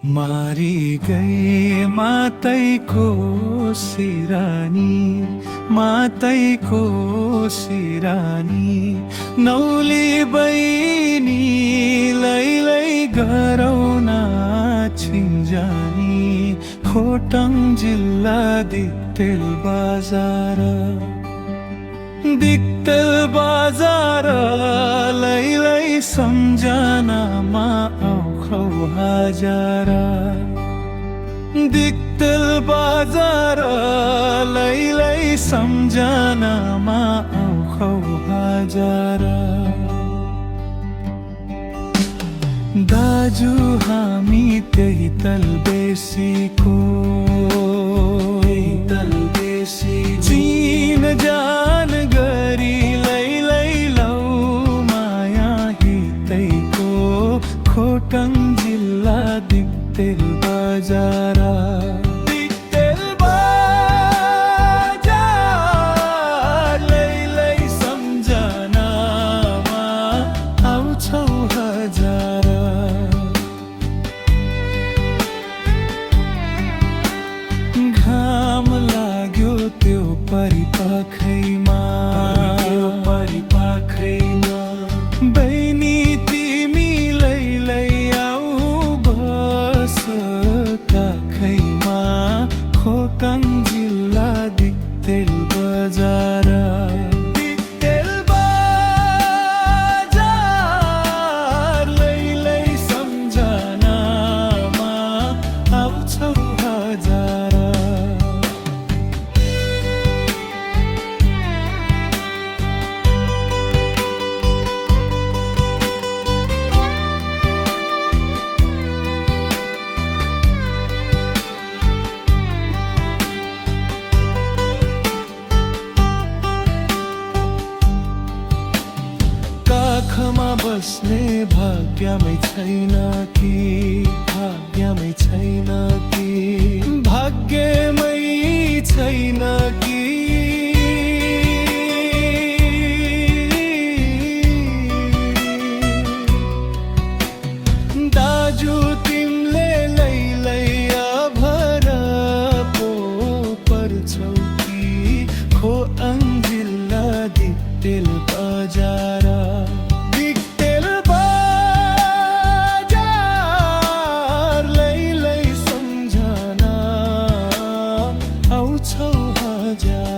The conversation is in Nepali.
मारी गए मातैको सिरानी, मातैको सिरानी, नौली बहिनी लैलै गरौँ छिन्जानी। खोटाङ जिल्ला दिक्तेल बजार, दिक्तेल बजार लैलै सम्झनामा आउँछौ हजार। दिक्तेल बजार लैलै सम्झनामा आउँछौ हजार। दाजु हामी त्यही तल बेसीको, तल बेसी चिन जान गरी लैलै लौ माया हितैको। खोटाङ जिल्ला दिक्तेल बजार, दिक्तेल बजार लैलै सम्झनामा आउँछौ हजार। घाम लाग्यो त्यो परिपाखैमा, परिपाखैमा बहिनी तिमी लैलै आऊ बस काखैमा। खोटाङ जिल्ला दिक्तेल बजार, दिक्तेल बजार लैलै सम्झनामा आउँछौ हजार। काखमा बस्ने भाग्यमै छैन कि, भाग्यमै छैन कि, भाग्यमै छैन कि। दाजु तिमीले लैलै अभर पो पर्छौ कि। खोटाङ जिल्ला दिक्तेल बजार, दिक्तेल बजार लैलै सम्झना आउँछौ हजार।